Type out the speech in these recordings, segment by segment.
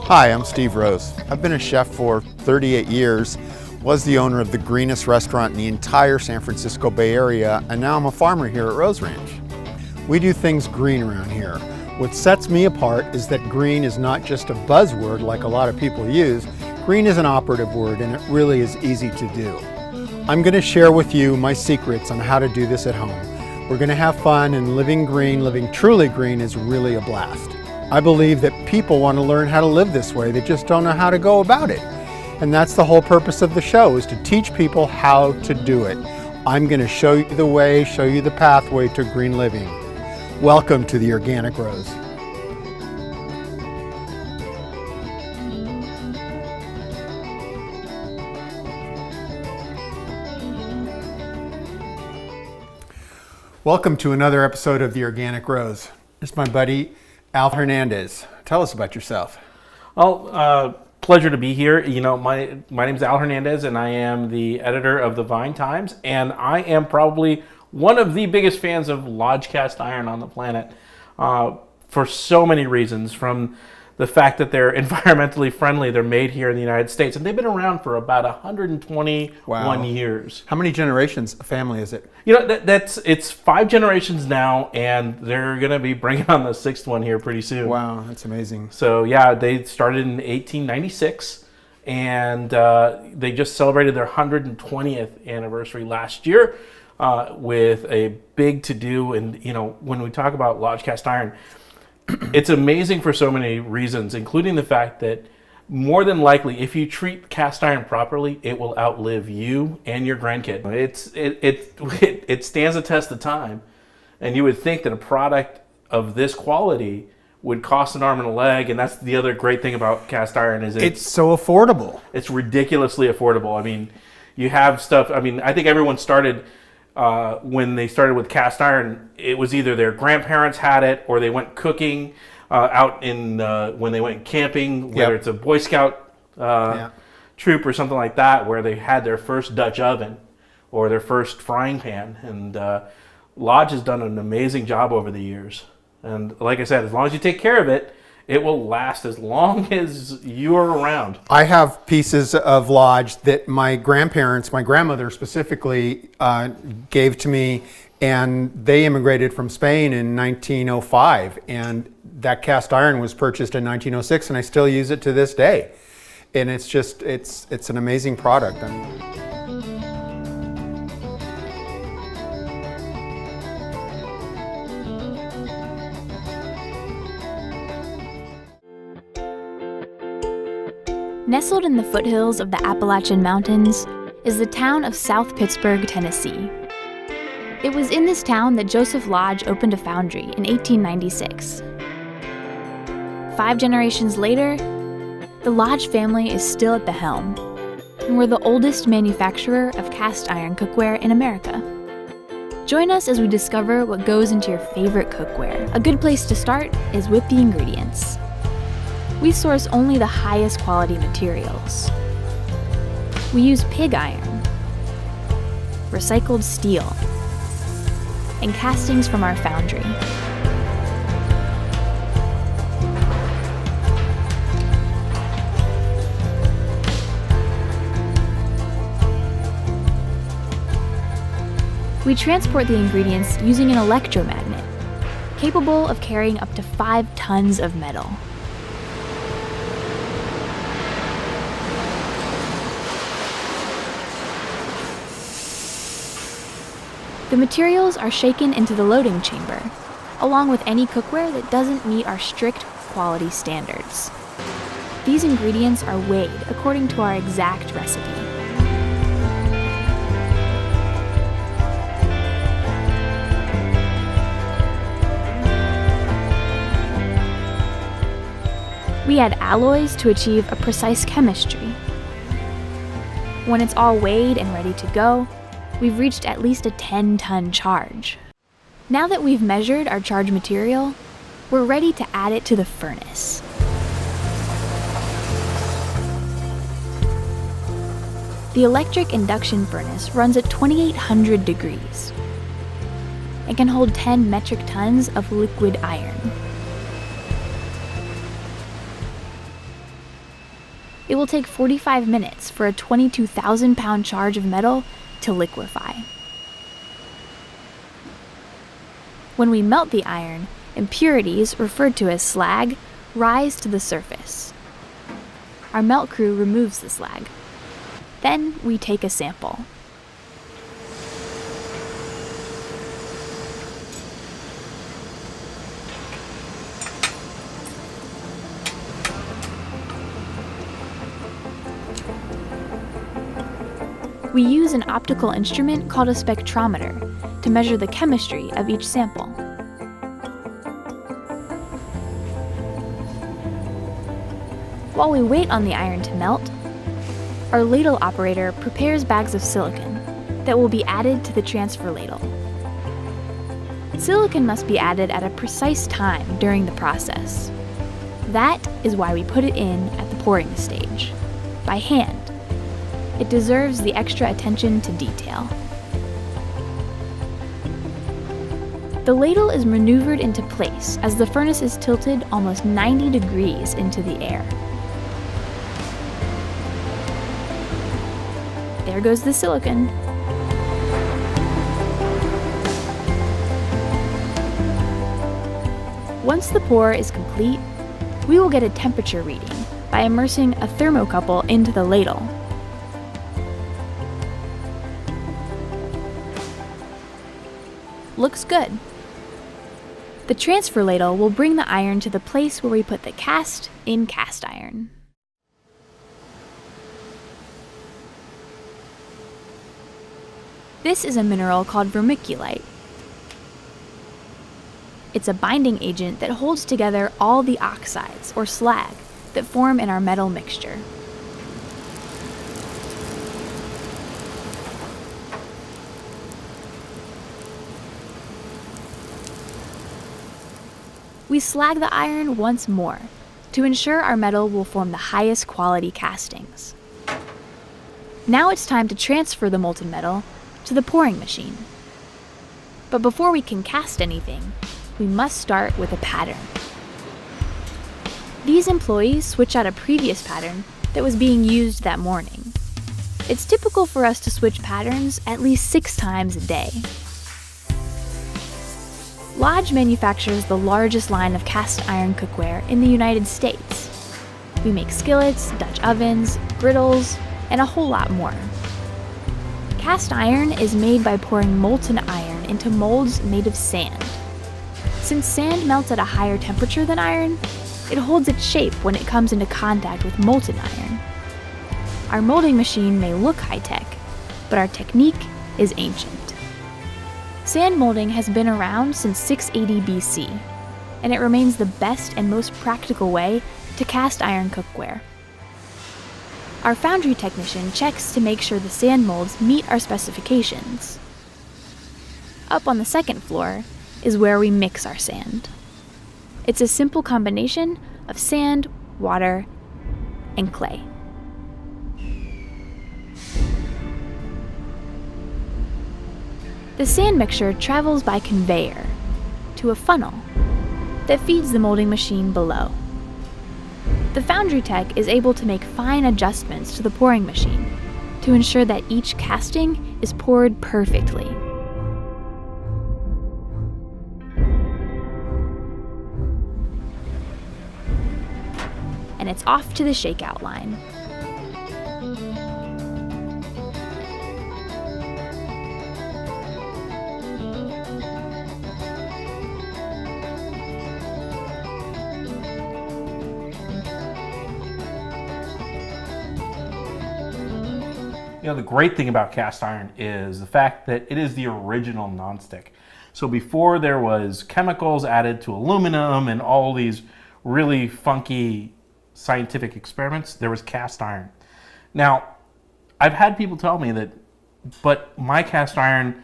Hi, I'm Steve Rose. I've been a chef for 38 years, was the owner of the greenest restaurant in the entire San Francisco Bay Area, and now I'm a farmer here at Rose Ranch. We do things green around here. What sets me apart is that green is not just a buzzword like a lot of people use. Green is an operative word, and it really is easy to do. I'm going to share with you my secrets on how to do this at home. We're going to have fun, and living green, living truly green, is really a blast. I believe that people want to learn how to live this way, they just don't know how to go about it. And that's the whole purpose of the show, is to teach people how to do it. I'm going to show you the way, show you the pathway to green living. Welcome to the Organic Rose. Welcome to another episode of the Organic Rose. It's my buddy Al Hernandez. Tell us about yourself. Well, pleasure to be here. You know, my name's Al Hernandez, and I am the editor of the Vine Times, and I am probably one of the biggest fans of Lodge cast iron on the planet for so many reasons, from the fact that they're environmentally friendly. They're made here in the United States, and they've been around for about 121 years. How many generations of family is it? You know, it's 5 generations now, and they're going to be bringing on the 6th one here pretty soon. Wow, that's amazing. So yeah, they started in 1896, and they just celebrated their 120th anniversary last year with a big to-do. And you know, when we talk about Lodge cast iron, it's amazing for so many reasons, including the fact that more than likely, if you treat cast iron properly, it will outlive you and your grandkid. It stands the test of time, and you would think that a product of this quality would cost an arm and a leg, and that's the other great thing about cast iron is it's so affordable. It's ridiculously affordable. I mean, you have stuff. I mean, I think everyone started. When they started with cast iron, it was either their grandparents had it or they went cooking out in when they went camping, whether it's a Boy Scout troop or something like that, where they had their first Dutch oven or their first frying pan. And Lodge has done an amazing job over the years. And like I said, as long as you take care of it, it will last as long as you're around. I have pieces of Lodge that my grandparents, my grandmother specifically, gave to me, and they immigrated from Spain in 1905. And that cast iron was purchased in 1906, and I still use it to this day. And it's just, it's an amazing product. Nestled in the foothills of the Appalachian Mountains is the town of South Pittsburgh, Tennessee. It was in this town that Joseph Lodge opened a foundry in 1896. 5 generations later, the Lodge family is still at the helm, and we're the oldest manufacturer of cast iron cookware in America. Join us as we discover what goes into your favorite cookware. A good place to start is with the ingredients. We source only the highest quality materials. We use pig iron, recycled steel, and castings from our foundry. We transport the ingredients using an electromagnet, capable of carrying up to 5 tons of metal. The materials are shaken into the loading chamber, along with any cookware that doesn't meet our strict quality standards. These ingredients are weighed according to our exact recipe. We add alloys to achieve a precise chemistry. When it's all weighed and ready to go, we've reached at least a 10-ton charge. Now that we've measured our charge material, we're ready to add it to the furnace. The electric induction furnace runs at 2,800 degrees. It can hold 10 metric tons of liquid iron. it will take 45 minutes for a 22,000-pound charge of metal to liquefy. When we melt the iron, impurities, referred to as slag, rise to the surface. Our melt crew removes the slag. Then we take a sample. We use an optical instrument called a spectrometer to measure the chemistry of each sample. While we wait on the iron to melt, our ladle operator prepares bags of silicon that will be added to the transfer ladle. Silicon must be added at a precise time during the process. That is why we put it in at the pouring stage, by hand. It deserves the extra attention to detail. The ladle is maneuvered into place as the furnace is tilted almost 90 degrees into the air. There goes the silicon. Once the pour is complete, we will get a temperature reading by immersing a thermocouple into the ladle. Looks good. The transfer ladle will bring the iron to the place where we put the cast in cast iron. This is a mineral called vermiculite. It's a binding agent that holds together all the oxides, or slag, that form in our metal mixture. We slag the iron once more to ensure our metal will form the highest quality castings. Now it's time to transfer the molten metal to the pouring machine. But before we can cast anything, we must start with a pattern. These employees switch out a previous pattern that was being used that morning. It's typical for us to switch patterns at least 6 times a day. Lodge manufactures the largest line of cast iron cookware in the United States. We make skillets, Dutch ovens, griddles, and a whole lot more. Cast iron is made by pouring molten iron into molds made of sand. Since sand melts at a higher temperature than iron, it holds its shape when it comes into contact with molten iron. Our molding machine may look high-tech, but our technique is ancient. Sand molding has been around since 680 BC, and it remains the best and most practical way to cast iron cookware. Our foundry technician checks to make sure the sand molds meet our specifications. Up on the second floor is where we mix our sand. It's a simple combination of sand, water, and clay. The sand mixture travels by conveyor to a funnel that feeds the molding machine below. The foundry tech is able to make fine adjustments to the pouring machine to ensure that each casting is poured perfectly. And it's off to the shakeout line. You know, the great thing about cast iron is the fact that it is the original nonstick. So before there was chemicals added to aluminum and all these really funky scientific experiments, there was cast iron. Now, I've had people tell me that, but my cast iron,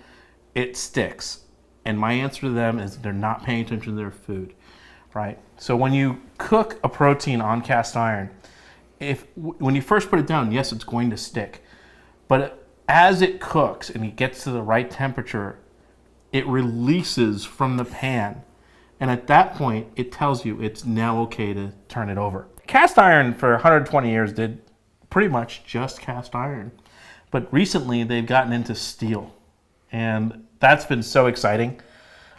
it sticks. And my answer to them is they're not paying attention to their food, right? So when you cook a protein on cast iron, when you first put it down, yes, it's going to stick. But as it cooks and it gets to the right temperature, it releases from the pan. And at that point, it tells you it's now okay to turn it over. Cast iron for 120 years did pretty much just cast iron. But recently they've gotten into steel, and that's been so exciting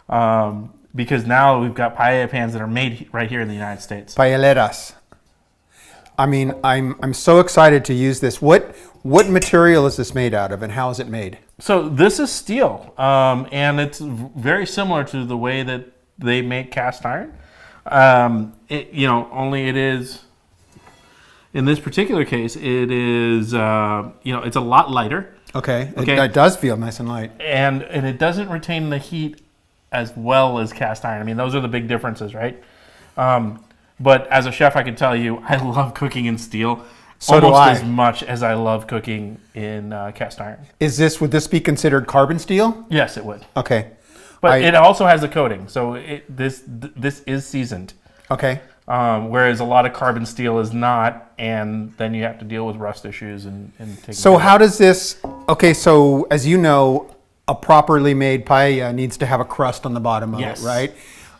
because now we've got paella pans that are made right here in the United States. Paelleras. I mean, I'm so excited to use this. What material is this made out of, and how is it made? So this is steel, and it's very similar to the way that they make cast iron. Only it is, in this particular case, it is, it's a lot lighter. Okay. It does feel nice and light. And it doesn't retain the heat as well as cast iron. I mean, those are the big differences, right? But as a chef, I can tell you, I love cooking in steel almost as much as I love cooking in cast iron. Would this be considered carbon steel? Yes, it would. Okay. But it also has a coating, so this is seasoned. Okay. Whereas a lot of carbon steel is not, and then you have to deal with rust issues and take. So how does this? Okay, so as you know, a properly made paella needs to have a crust on the bottom of it, right?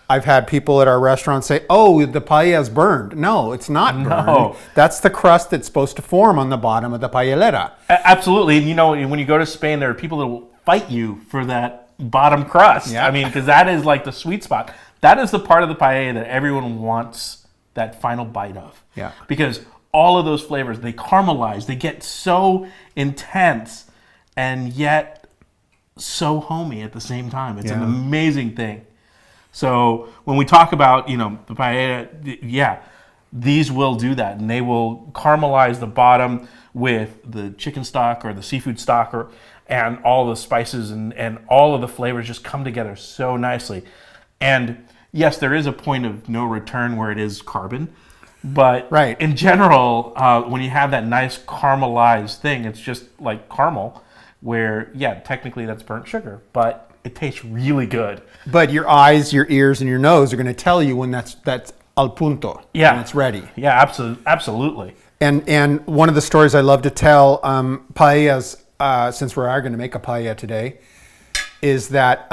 I've had people at our restaurant say, "Oh, the paella is burned." No, it's not burned. No. That's the crust that's supposed to form on the bottom of the paellera. Absolutely, and when you go to Spain, there are people that will fight you for that bottom crust. Yeah. I mean, because that is like the sweet spot. That is the part of the paella that everyone wants that final bite of. Yeah. Because all of those flavors, they caramelize, they get so intense, and yet so homey at the same time. It's an amazing thing. So when we talk about, the paella, these will do that, and they will caramelize the bottom with the chicken stock or the seafood stock and all the spices and all of the flavors just come together so nicely. And yes, there is a point of no return where it is carbon, but in general, when you have that nice caramelized thing, it's just like caramel, where technically that's burnt sugar, but it tastes really good. But your eyes, your ears, and your nose are going to tell you when that's al punto. Yeah. When it's ready. Yeah, absolutely. And one of the stories I love to tell, paellas, since we are going to make a paella today, is that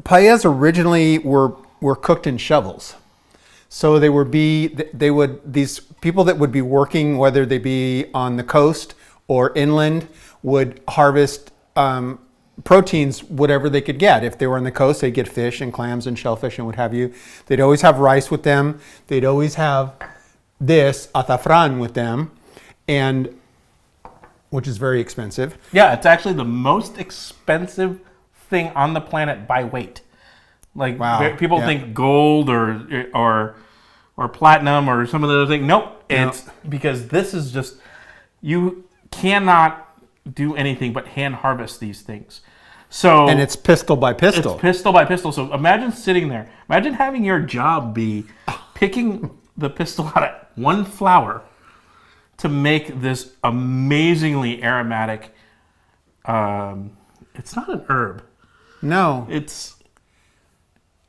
paellas originally were cooked in shovels. So these people that would be working, whether they be on the coast or inland, would harvest proteins, whatever they could get. If they were on the coast, they'd get fish and clams and shellfish and what have you. They'd always have rice with them. They'd always have this azafran with them, and which is very expensive. Yeah, it's actually the most expensive thing on the planet by weight. Like people think gold or platinum or some of the other things. Nope, it's because this is just, you cannot do anything but hand harvest these things. So and it's pistol by pistol. It's pistol by pistol. So imagine sitting there. Imagine having your job be picking the pistol out of one flower to make this amazingly aromatic. It's not an herb. No,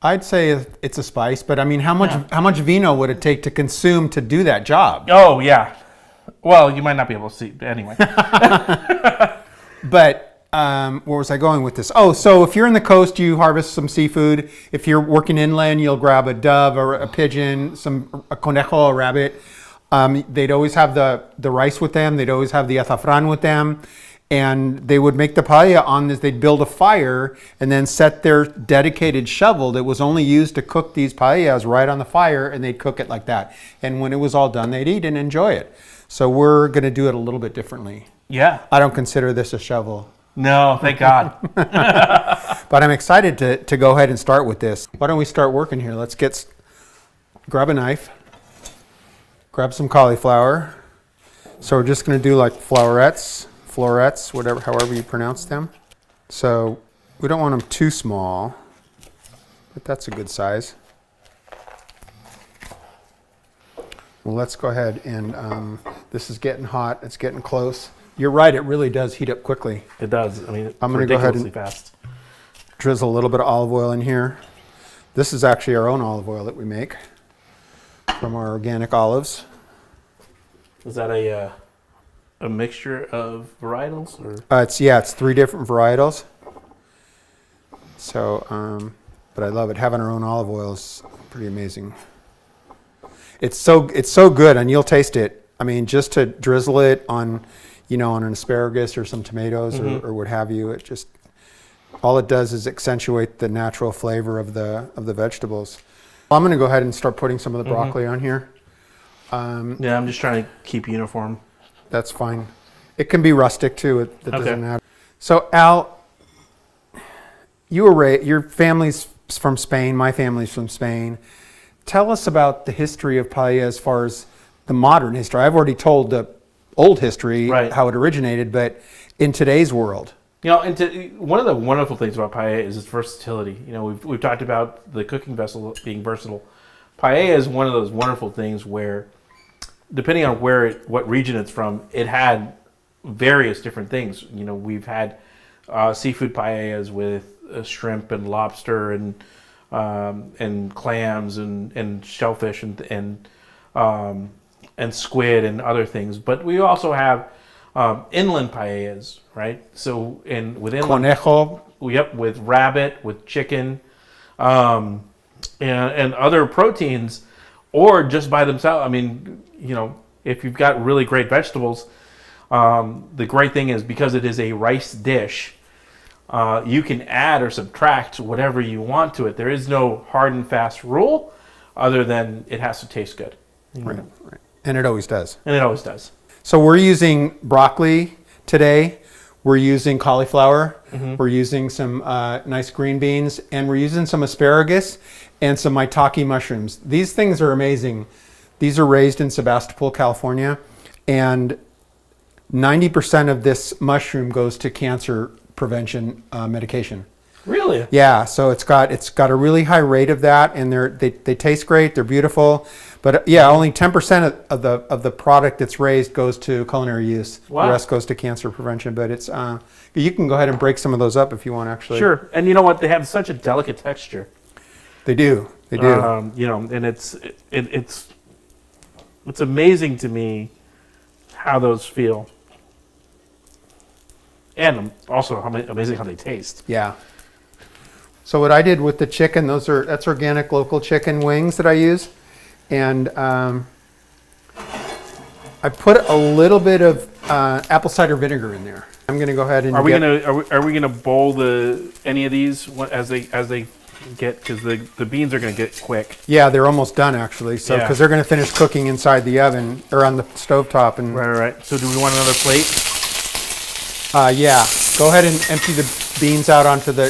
I'd say it's a spice, but I mean, how much vino would it take to consume to do that job? Oh yeah. Well, you might not be able to see anyway. But where was I going with this? Oh, so if you're in the coast, you harvest some seafood. If you're working inland, you'll grab a dove or a pigeon, a conejo, a rabbit. They'd always have the rice with them. They'd always have the azafran with them. And they would make the paella on this. They'd build a fire and then set their dedicated shovel that was only used to cook these paellas right on the fire, and they'd cook it like that. And when it was all done, they'd eat and enjoy it. So we're going to do it a little bit differently. Yeah. I don't consider this a shovel. No, thank God. But I'm excited to go ahead and start with this. Why don't we start working here? Let's grab a knife, grab some cauliflower. So we're just going to do like florets, however you pronounce them. So we don't want them too small, but that's a good size. Well, let's go ahead and this is getting hot. It's getting close. You're right. It really does heat up quickly. It does. I mean, it's I'm going to go ahead and fast. Drizzle a little bit of olive oil in here. This is actually our own olive oil that we make from our organic olives. Is that a mixture of varietals, or? It's 3 different varietals. So, but I love it. Having our own olive oil is pretty amazing. It's so good, and you'll taste it I mean, just to drizzle it on, on an asparagus or some tomatoes or what have you, it just, all it does is accentuate the natural flavor of the vegetables. I'm going to go ahead and start putting some of the broccoli on here. Yeah, I'm just trying to keep uniform. That's fine. It can be rustic too. That doesn't matter. So Al, your family's from Spain. My family's from Spain. Tell us about the history of paella as far as the modern history. I've already told the old history, right, how it originated, but in today's world. One of the wonderful things about paella is its versatility. We've talked about the cooking vessel being versatile. Paella is one of those wonderful things where, depending on what region it's from, it had various different things. We've had seafood paellas with shrimp and lobster and clams and shellfish and squid and other things. But we also have inland paellas, right? So with inland, conejo, with rabbit, with chicken, and other proteins, or just by themselves. I mean, if you've got really great vegetables, the great thing is because it is a rice dish, you can add or subtract whatever you want to it. There is no hard and fast rule, other than it has to taste good. Right. And it always does. So we're using broccoli today. We're using cauliflower. We're using some nice green beans, and we're using some asparagus and some maitake mushrooms. These things are amazing. These are raised in Sebastopol, California, and 90% of this mushroom goes to cancer prevention medication. Really? Yeah. So it's got a really high rate of that, and they taste great. They're beautiful. But only 10% of the product that's raised goes to culinary use. Wow. The rest goes to cancer prevention. But it's you can go ahead and break some of those up if you want, actually. Sure. And you know what? They have such a delicate texture. They do. And it's amazing to me how those feel, and also amazing how they taste. Yeah. So what I did with the chicken, that's organic local chicken wings that I use. And I put a little bit of apple cider vinegar in there. I'm going to go ahead and. Are we going to bowl any of these as they get, because the beans are going to get quick? Yeah, they're almost done actually. So because they're going to finish cooking inside the oven or on the stovetop. And right. So do we want another plate? Yeah. Go ahead and empty the beans out onto the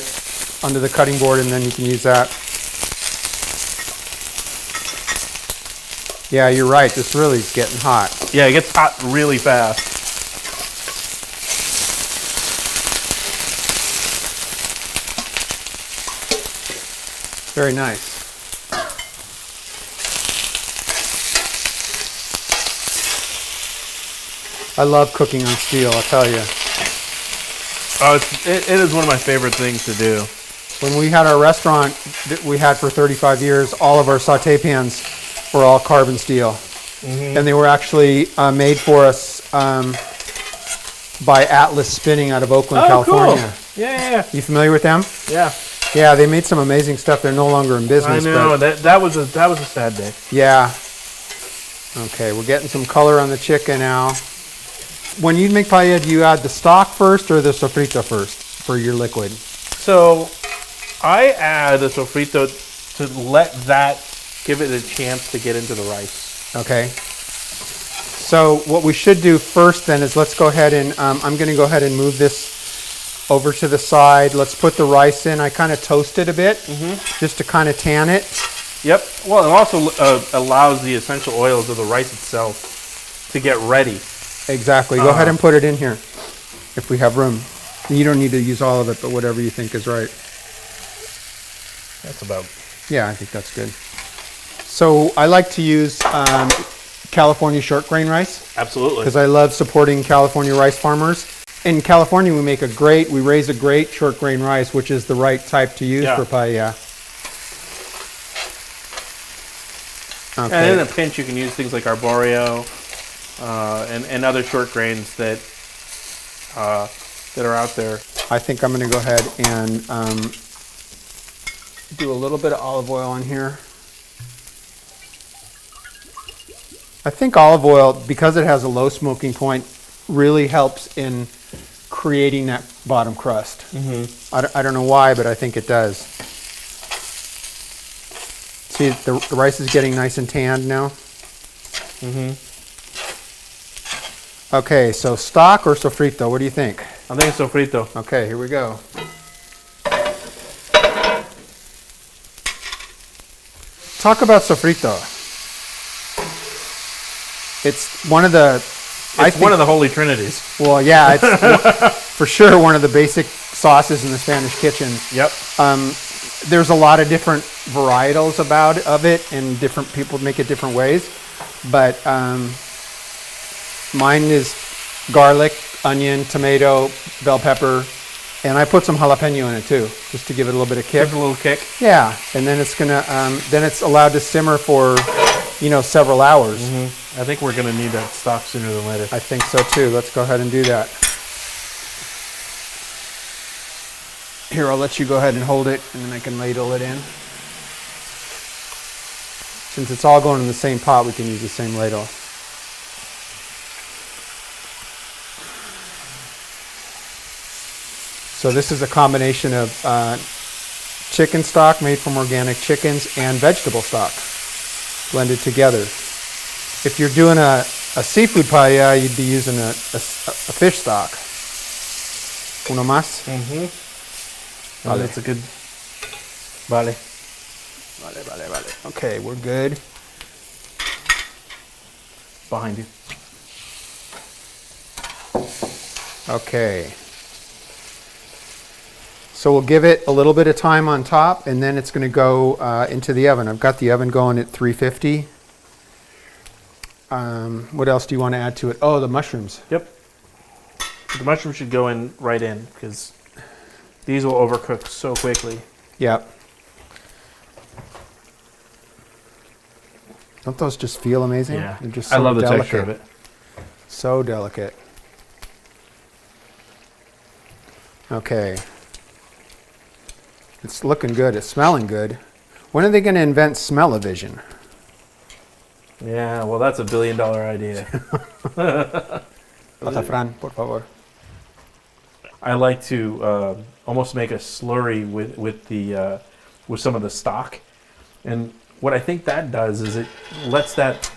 cutting board, and then you can use that. Yeah, you're right. This really is getting hot. Yeah, it gets hot really fast. Very nice. I love cooking on steel, I'll tell you. Oh, it is one of my favorite things to do. When we had our restaurant that we had for 35 years, all of our sauté pans were all carbon steel. And they were actually made for us by Atlas Spinning out of Oakland, California. Cool. Yeah. You familiar with them? Yeah. Yeah, they made some amazing stuff. They're no longer in business. I know, that was a sad day. Yeah. Okay, we're getting some color on the chicken now. When you make paella, do you add the stock first or the sofrito first for your liquid? So I add the sofrito to let that give it a chance to get into the rice. Okay. So what we should do first then is let's go ahead and I'm going to go ahead and move this over to the side. Let's put the rice in. I kind of toast it a bit just to kind of tan it. Yep. Well, it also allows the essential oils of the rice itself to get ready. Exactly. Go ahead and put it in here if we have room. You don't need to use all of it, but whatever you think is right. That's about. Yeah, I think that's good. So I like to use California short grain rice. Absolutely. Because I love supporting California rice farmers. In California, we raise a great short grain rice, which is the right type to use for paella. Okay. And in a pinch, you can use things like arborio and other short grains that are out there. I think I'm going to go ahead and do a little bit of olive oil on here. I think olive oil, because it has a low smoking point, really helps in creating that bottom crust. I don't know why, but I think it does. See, the rice is getting nice and tanned now. Okay, so stock or sofrito? What do you think? I think it's sofrito. Okay, here we go. Talk about sofrito. It's one of the... It's one of the holy trinities. Well, yeah, it's for sure one of the basic sauces in the Spanish kitchen. Yep. There's a lot of different varietals of it, and different people make it different ways. But mine is garlic, onion, tomato, bell pepper, and I put some jalapeno in it too, just to give it a little bit of kick. Give it a little kick. Yeah, and then it's gonna then it's allowed to simmer for several hours. I think we're gonna need that stock sooner than later. I think so too. Let's go ahead and do that. Here, I'll let you go ahead and hold it, and then I can ladle it in. Since it's all going in the same pot, we can use the same ladle. So this is a combination of chicken stock made from organic chickens and vegetable stock blended together. If you're doing a seafood paella, you'd be using a fish stock. Uno más? Oh, that's a good... Vale. Vale. Okay, we're good. Behind you. Okay. So we'll give it a little bit of time on top, and then it's going to go into the oven. I've got the oven going at 350. What else do you want to add to it? Oh, the mushrooms. Yep. The mushrooms should go in right in, because these will overcook so quickly. Yep. Don't those just feel amazing? Yeah. They're just I so love the delicate. texture of it. So delicate. Okay. It's looking good. It's smelling good. When are they going to invent smell-o-vision? Yeah, well, that's $1 billion idea. Azafrán, por favor. I like to almost make a slurry with some of the stock, and what I think that does is it lets that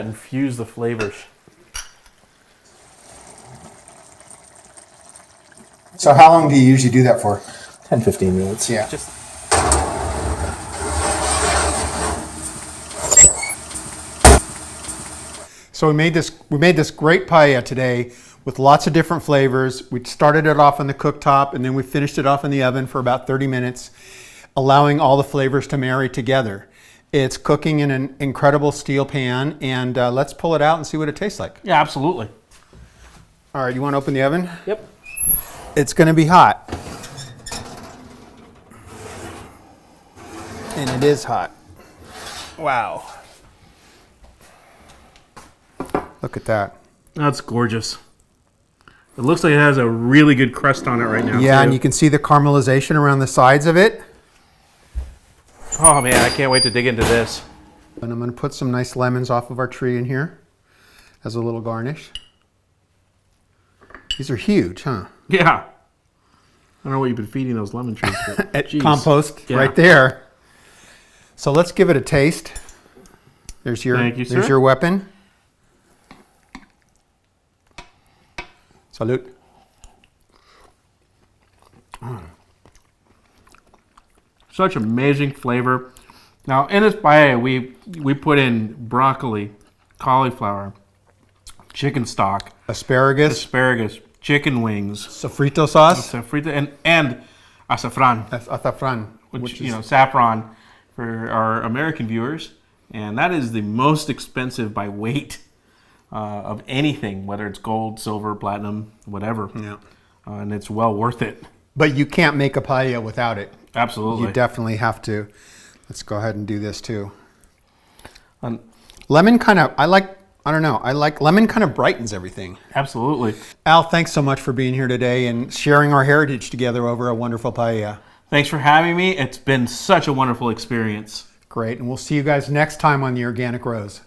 infuse the flavors. So how long do you usually do that for? 10-15 minutes. Yeah. So we made this great paella today with lots of different flavors. We started it off on the cooktop, and then we finished it off in the oven for about 30 minutes, allowing all the flavors to marry together. It's cooking in an incredible steel pan, and let's pull it out and see what it tastes like. Yeah, absolutely. All right, you want to open the oven? Yep. It's going to be hot. And it is hot. Wow. Look at that. That's gorgeous. It looks like it has a really good crust on it right now. Yeah, too. and you can see the caramelization around the sides of it. Oh man, I can't wait to dig into this. And I'm going to put some nice lemons off of our tree in here as a little garnish. These are huge, huh? Yeah. I don't know what you've been feeding those lemon trees. But geez. Compost right there. So let's give it a taste. There's your, Thank you, sir. there's your weapon. Salud. Such amazing flavor. Now in this paella, we put in broccoli, cauliflower, chicken stock, Asparagus. chicken wings, Sofrito sauce. sofrito, and azafran, That's azafrán. which is saffron for our American viewers, and that is the most expensive by weight of anything, whether it's gold, silver, platinum, whatever. Yeah. And it's well worth it. But you can't make a paella without it. Absolutely. You definitely have to. Let's go ahead and do this too. Um, Lemon kind of, I like lemon kind of brightens everything. Absolutely. Al, thanks so much for being here today and sharing our heritage together over a wonderful paella. Thanks for having me. It's been such a wonderful experience. Great, and we'll see you guys next time on the Organic Rose.